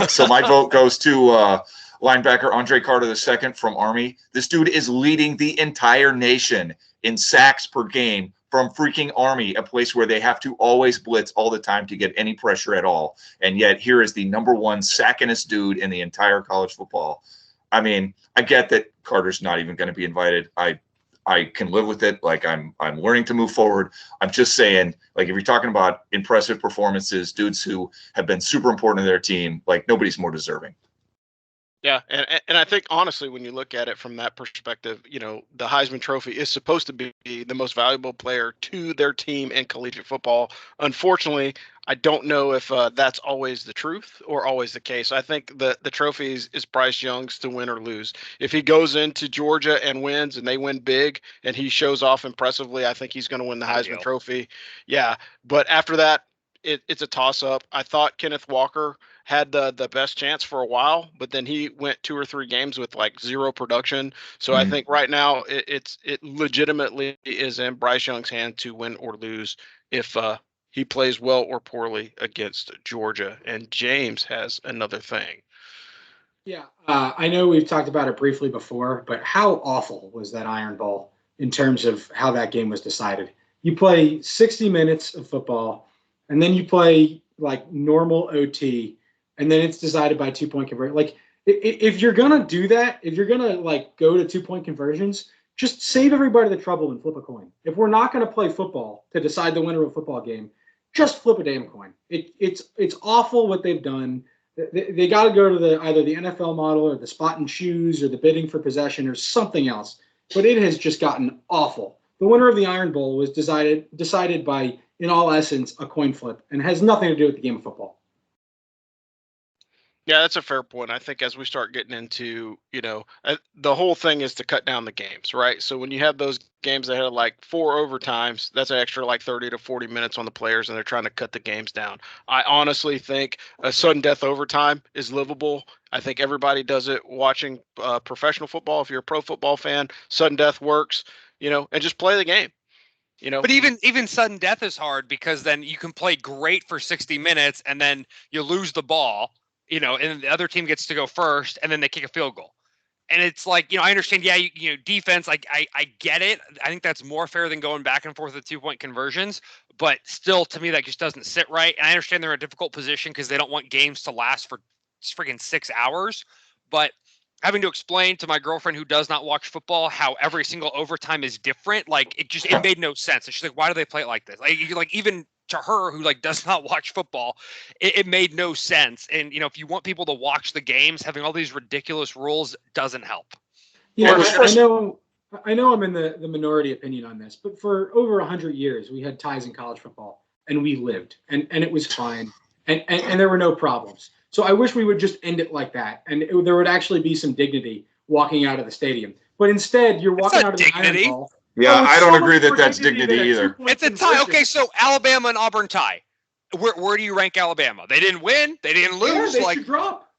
So my vote goes to linebacker Andre Carter II from Army. This dude is leading the entire nation in sacks per game from freaking Army, a place where they have to always blitz all the time to get any pressure at all. And yet here is the number one sackingest dude in the entire college football. I mean, I get that Carter's not even going to be invited. I can live with it. I'm learning to move forward. I'm just saying, if you're talking about impressive performances, dudes who have been super important to their team, nobody's more deserving. Yeah, and I think, honestly, when you look at it from that perspective, the Heisman Trophy is supposed to be the most valuable player to their team in collegiate football. Unfortunately, I don't know if that's always the truth or always the case. I think the trophy is Bryce Young's to win or lose. If he goes into Georgia and wins and they win big and he shows off impressively, I think he's going to win the Heisman Trophy. Yeah, but after that, it's a toss-up. I thought Kenneth Walker had the best chance for a while, but then he went 2 or 3 games with zero production. So I think right now it legitimately is in Bryce Young's hand to win or lose if he plays well or poorly against Georgia. And James has another thing. Yeah, I know we've talked about it briefly before, but how awful was that Iron Bowl in terms of how that game was decided? You play 60 minutes of football, and then you play normal OT, and then it's decided by 2-point conversion. If you're gonna do that, if you're gonna go to 2-point conversions, just save everybody the trouble and flip a coin. If we're not gonna play football to decide the winner of a football game, just flip a damn coin. It's awful what they've done. They got to go to either the NFL model or the spot and choose or the bidding for possession or something else. But it has just gotten awful. The winner of the Iron Bowl was decided by, in all essence, a coin flip, and has nothing to do with the game of football. Yeah, that's a fair point. I think as we start getting into, the whole thing is to cut down the games, right? So when you have those games that have like 4 overtimes, that's an extra like 30 to 40 minutes on the players, and they're trying to cut the games down. I honestly think a sudden death overtime is livable. I think everybody does it watching professional football. If you're a pro football fan, sudden death works, and just play the game. But even sudden death is hard because then you can play great for 60 minutes and then you lose the ball. And the other team gets to go first, and then they kick a field goal. And it's like, I understand, defense, like I get it. I think that's more fair than going back and forth with 2-point conversions. But still, to me, that just doesn't sit right. And I understand they're in a difficult position because they don't want games to last for freaking 6 hours. But having to explain to my girlfriend who does not watch football how every single overtime is different, like it made no sense. And she's like, why do they play it like this? Like even to her who does not watch football, it made no sense. And if you want people to watch the games, having all these ridiculous rules doesn't help. Yeah, I know I'm in the minority opinion on this, but for over 100 years we had ties in college football, and we lived, and it was fine, and there were no problems. So I wish we would just end it like that, and there would actually be some dignity walking out of the stadium. But instead, you're walking out of the Iron Bowl. Yeah, I don't agree that that's dignity either. It's a tie. Okay, so Alabama and Auburn tie. Where do you rank Alabama? They didn't win. They didn't lose. Yeah, they should drop.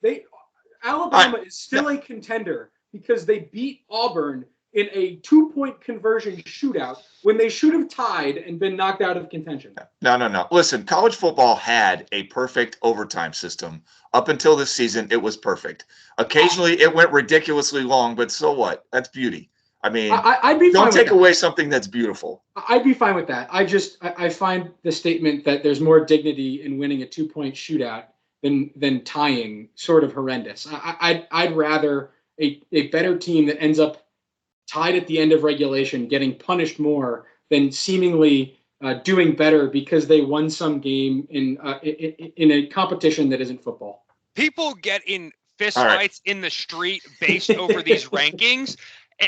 Alabama is still a contender because they beat Auburn in a 2-point conversion shootout when they should have tied and been knocked out of contention. No. Listen, college football had a perfect overtime system. Up until this season, it was perfect. Occasionally, it went ridiculously long, but so what? That's beauty. I mean, I'd be don't fine take with away something that's beautiful. I'd be fine with that. I find the statement that there's more dignity in winning a 2-point shootout than tying sort of horrendous. I'd rather a better team that ends up tied at the end of regulation getting punished more than seemingly doing better because they won some game in a competition that isn't football. People get in fistfights in the street based over these rankings.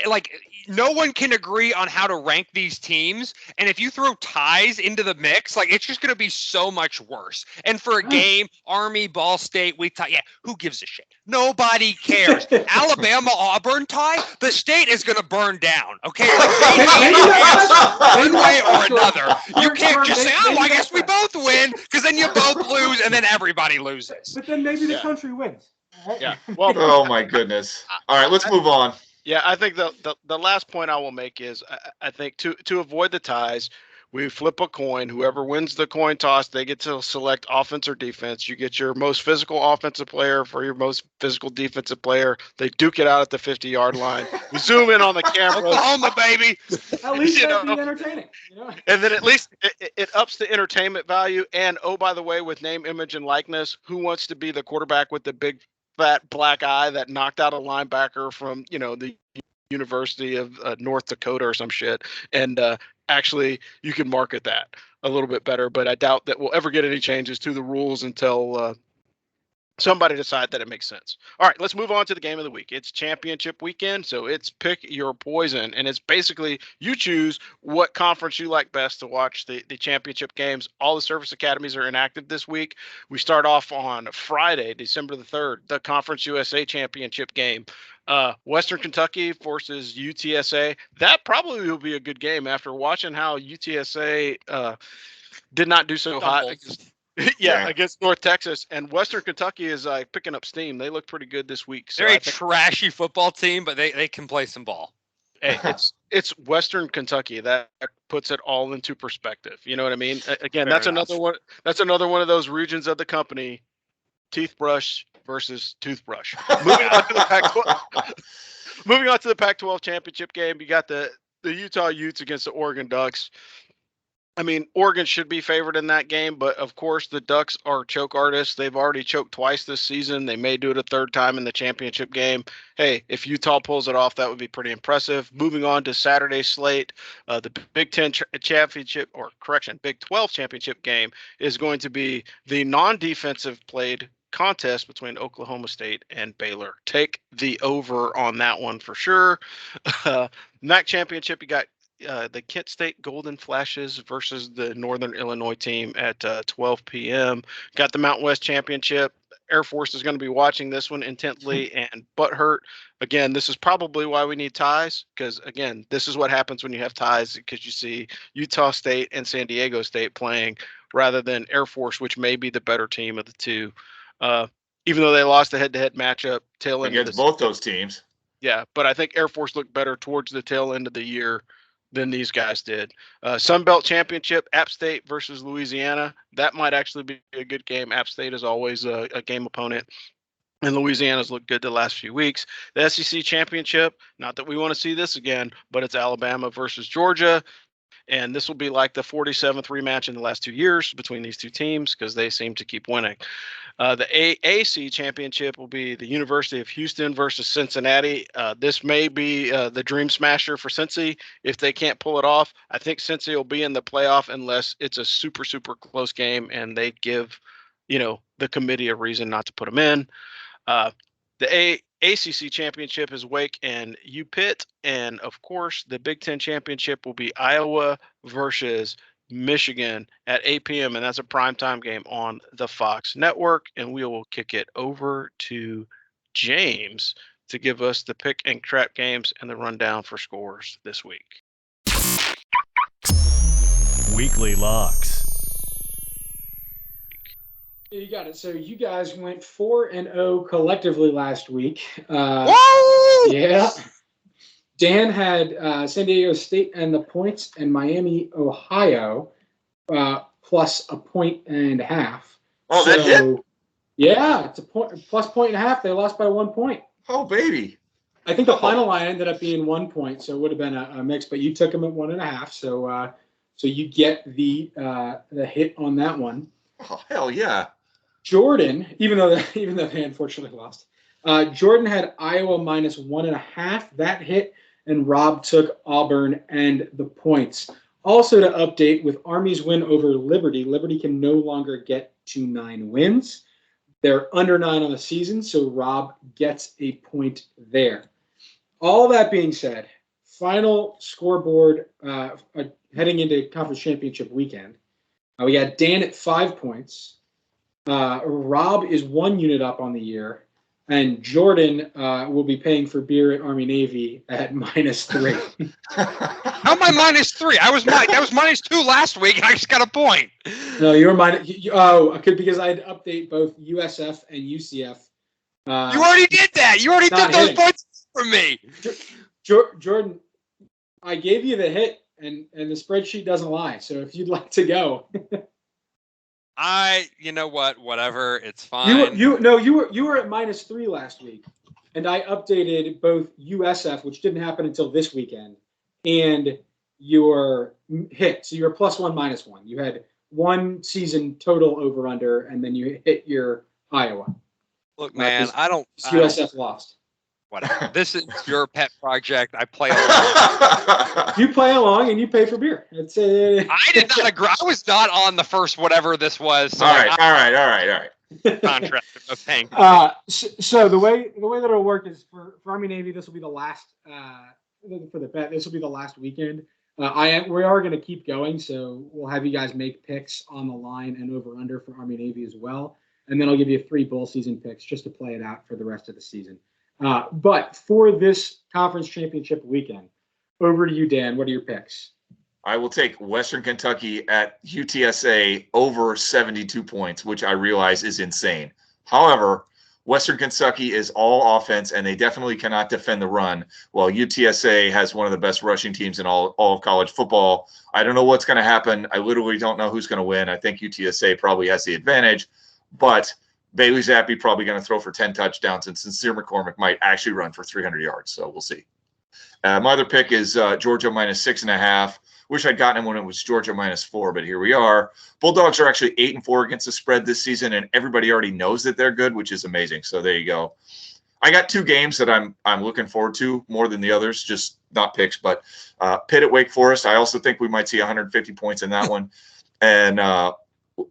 Like, no one can agree on how to rank these teams, and if you throw ties into the mix, like, it's just going to be so much worse. And for a game, Army, Ball State, who gives a shit? Nobody cares. Alabama, Auburn tie, the state is going to burn down. Okay, one way or another. You can't just say, I guess we both win, because then you both lose, and then everybody loses. But then maybe the country wins. Yeah. Well. Oh my goodness. All right, let's move on. Yeah, I think the last point I will make is I think to avoid the ties, we flip a coin. Whoever wins the coin toss, they get to select offense or defense. You get your most physical offensive player for your most physical defensive player. They duke it out at the 50-yard line. We zoom in on the camera. Oklahoma, baby. At least that'd be entertaining. And then at least it ups the entertainment value. And, oh, by the way, with name, image, and likeness, who wants to be the quarterback with the big fat black eye that knocked out a linebacker from, the University of North Dakota or some shit. And actually, you can market that a little bit better. But I doubt that we'll ever get any changes to the rules until somebody decide that it makes sense. All right, let's move on to the game of the week. It's championship weekend, so it's pick your poison. And it's basically you choose what conference you like best to watch the championship games. All the service academies are inactive this week. We start off on Friday, December the 3rd, the Conference USA championship game. Western Kentucky versus UTSA. That probably will be a good game after watching how UTSA did not do so hot. Against North Texas, and Western Kentucky is picking up steam. They look pretty good this week. So they're a trashy football team, but they can play some ball. Hey, it's Western Kentucky. That puts it all into perspective. You know what I mean? Again, that's another one. That's another one of those regions of the company. Teeth brush versus toothbrush. Moving on to the Pac-12 championship game, you got the Utah Utes against the Oregon Ducks. I mean, Oregon should be favored in that game, but of course the Ducks are choke artists. They've already choked twice this season. They may do it a third time in the championship game. Hey, if Utah pulls it off, that would be pretty impressive. Moving on to Saturday's slate, the Big 12 championship game is going to be the non-defensive played contest between Oklahoma State and Baylor. Take the over on that one for sure. Aac Championship, you got the Kent State Golden Flashes versus the Northern Illinois team at 12 p.m. Got the Mountain West Championship. Air Force is going to be watching this one intently and butthurt. Again, this is probably why we need ties, because, again, this is what happens when you have ties, because you see Utah State and San Diego State playing rather than Air Force, which may be the better team of the two. Even though they lost the head-to-head matchup tail end against both those teams. Yeah, but I think Air Force looked better towards the tail end of the year than these guys did. Sun Belt Championship, App State versus Louisiana. That might actually be a good game. App State is always a game opponent, and Louisiana's looked good the last few weeks. The SEC Championship, not that we want to see this again, but it's Alabama versus Georgia. And this will be like the 47th rematch in the last 2 years between these two teams because they seem to keep winning. The AAC Championship will be the University of Houston versus Cincinnati. This may be the dream smasher for Cincy if they can't pull it off. I think Cincy will be in the playoff unless it's a super, super close game and they give, the committee a reason not to put them in. The ACC Championship is Wake and UPitt. And, of course, the Big Ten Championship will be Iowa versus Michigan at 8 p.m. And that's a primetime game on the Fox Network. And we will kick it over to James to give us the pick and trap games and the rundown for scores this week. Weekly locks. You got it. So you guys went 4-0 collectively last week. Woo! Yeah. Dan had San Diego State and the points and Miami, Ohio, plus a 1.5. Oh, that hit? Yeah, it's a plus 1.5. They lost by 1 point. Oh, baby. I think the final line ended up being 1 point, so it would have been a mix, but you took them at 1.5. So you get the hit on that one. Oh, hell yeah. Jordan, even though they unfortunately lost, Jordan had Iowa minus 1.5. That hit, and Rob took Auburn and the points. Also to update, with Army's win over Liberty, Liberty can no longer get to 9 wins. They're under 9 on the season, so Rob gets a point there. All that being said, final scoreboard heading into conference championship weekend. We got Dan at 5 points. Rob is 1 unit up on the year, and Jordan will be paying for beer at Army Navy at -3. How am I -3? That was -2 last week, and I just got a point. No, you were because I had to update both USF and UCF. You already did that. You already took those points from me. Jordan, I gave you the hit, and the spreadsheet doesn't lie. So if you'd like to go. You know what? Whatever. It's fine. You were at -3 last week, and I updated both USF, which didn't happen until this weekend, and your hit. So you're +1, -1. You had 1 season total over under, and then you hit your Iowa. Look, man, USF lost. Whatever. This is your pet project. I play along. You play along and you pay for beer. I did not agree. I was not on the first whatever this was. So all right. Contract of paying. So the way that it'll work is for Army Navy, this will be the last for the bet. This will be the last weekend. We are going to keep going, so we'll have you guys make picks on the line and over under for Army Navy as well, and then I'll give you 3 bowl season picks just to play it out for the rest of the season. But for this conference championship weekend, over to you, Dan. What are your picks? I will take Western Kentucky at UTSA over 72 points, which I realize is insane. However, Western Kentucky is all offense, and they definitely cannot defend the run, while UTSA has one of the best rushing teams in all of college football. I don't know what's going to happen. I literally don't know who's going to win. I think UTSA probably has the advantage, but Bailey Zappi probably going to throw for 10 touchdowns, and Sincere McCormick might actually run for 300 yards. So we'll see. My other pick is Georgia -6.5. Wish I'd gotten him when it was Georgia -4, but here we are. Bulldogs are actually 8-4 against the spread this season, and everybody already knows that they're good, which is amazing. So there you go. I got 2 games that I'm looking forward to more than the others, just not picks, but Pitt at Wake Forest. I also think we might see 150 points in that one. And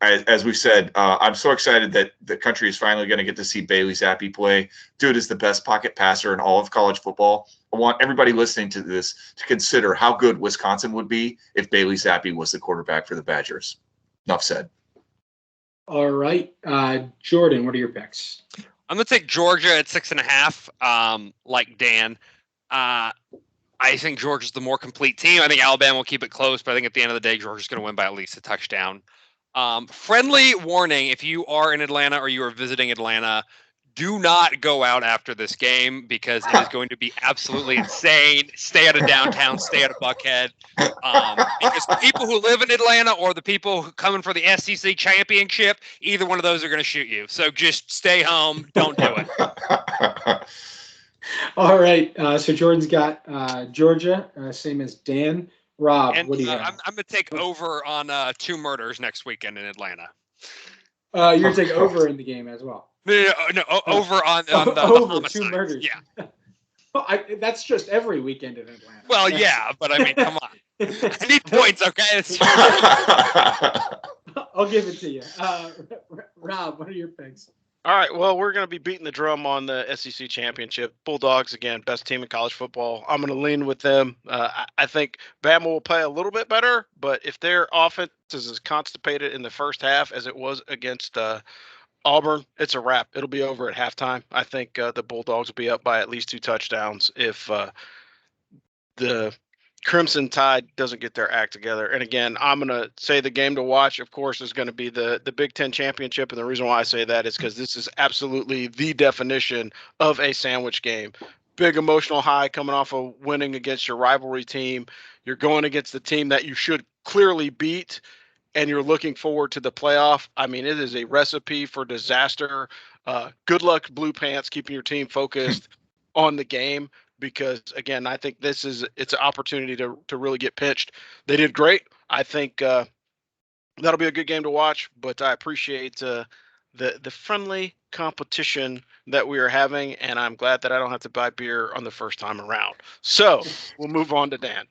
as we said, I'm so excited that the country is finally going to get to see Bailey Zappi play. Dude is the best pocket passer in all of college football. I want everybody listening to this to consider how good Wisconsin would be if Bailey Zappi was the quarterback for the Badgers. Enough said. All right. Jordan, what are your picks? I'm going to take Georgia at 6.5, like Dan. I think Georgia's the more complete team. I think Alabama will keep it close, but I think at the end of the day, Georgia's going to win by at least a touchdown. Friendly warning, if you are in Atlanta or you are visiting Atlanta, do not go out after this game because it is going to be absolutely insane. Stay out of downtown, stay out of Buckhead. Because the people who live in Atlanta or the people who coming for the SEC championship, either one of those are going to shoot you. So just stay home. Don't do it. All right. So Jordan's got Georgia, same as Dan. Rob, And what do you have? I'm going to take over on 2 murders next weekend in Atlanta. You're going to take over in the game as well. No, over on the over homicides. 2 murders. Yeah. Well, that's just every weekend in Atlanta. Well, yeah, but I mean, come on. I need points, okay? I'll give it to you. Rob, what are your picks? All right, well, we're going to be beating the drum on the SEC championship. Bulldogs, again, best team in college football. I'm going to lean with them. I think Bama will play a little bit better, but if their offense is as constipated in the first half as it was against Auburn, it's a wrap. It'll be over at halftime. I think the Bulldogs will be up by at least 2 touchdowns if the Crimson Tide doesn't get their act together. And again, I'm going to say the game to watch, of course, is going to be the Big Ten championship. And the reason why I say that is because this is absolutely the definition of a sandwich game. Big emotional high coming off of winning against your rivalry team. You're going against the team that you should clearly beat, and you're looking forward to the playoff. I mean, it is a recipe for disaster. Good luck, Blue Pants, keeping your team focused on the game. Because again, I think it's an opportunity to really get pitched. They did great. I think that'll be a good game to watch. But I appreciate the friendly competition that we are having, and I'm glad that I don't have to buy beer on the first time around. So we'll move on to Dan.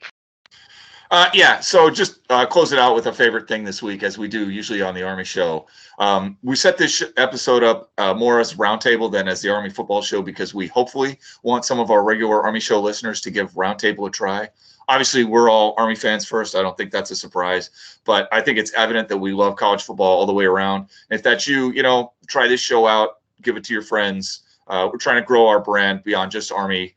So just close it out with a favorite thing this week, as we do usually on the Army Show. We set this episode up more as Roundtable than as the Army Football Show because we hopefully want some of our regular Army Show listeners to give Roundtable a try. Obviously, we're all Army fans first. I don't think that's a surprise, but I think it's evident that we love college football all the way around. And if that's you, try this show out, give it to your friends. We're trying to grow our brand beyond just Army.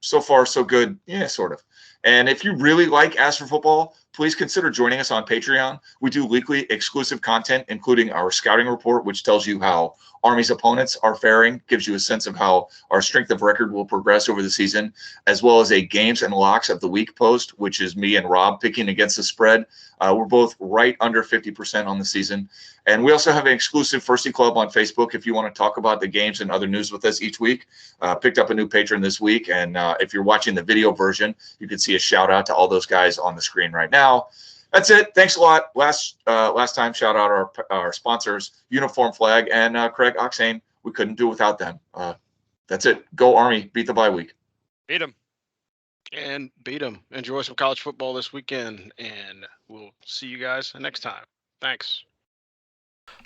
So far, so good. Yeah, sort of. And if you really like Ask for Football, please consider joining us on Patreon. We do weekly exclusive content, including our scouting report, which tells you how Army's opponents are faring, gives you a sense of how our strength of record will progress over the season, as well as a games and locks of the week post, which is me and Rob picking against the spread. We're both right under 50% on the season. And we also have an exclusive Firsty Club on Facebook if you want to talk about the games and other news with us each week. Picked up a new patron this week. And if you're watching the video version, you can see a shout out to all those guys on the screen right now. That's it. Thanks a lot. Last time, shout out our sponsors, Uniform Flag and Craig Oxane. We couldn't do without them. That's it. Go Army. Beat the bye week. Beat them. And beat them. Enjoy some college football this weekend, and we'll see you guys next time. Thanks.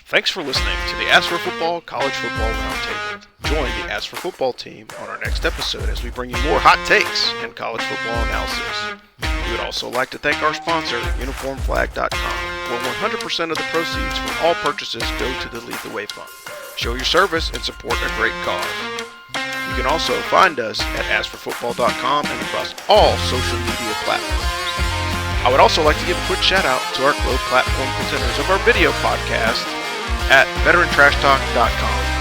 Thanks for listening to the Ask for Football College Football Roundtable. Join the Ask for Football team on our next episode as we bring you more hot takes and college football analysis. We would also like to thank our sponsor, UniformFlag.com, where 100% of the proceeds from all purchases go to the Lead the Way Fund. Show your service and support a great cause. You can also find us at AskForFootball.com and across all social media platforms. I would also like to give a quick shout out to our Globe platform presenters of our video podcast at VeteranTrashTalk.com.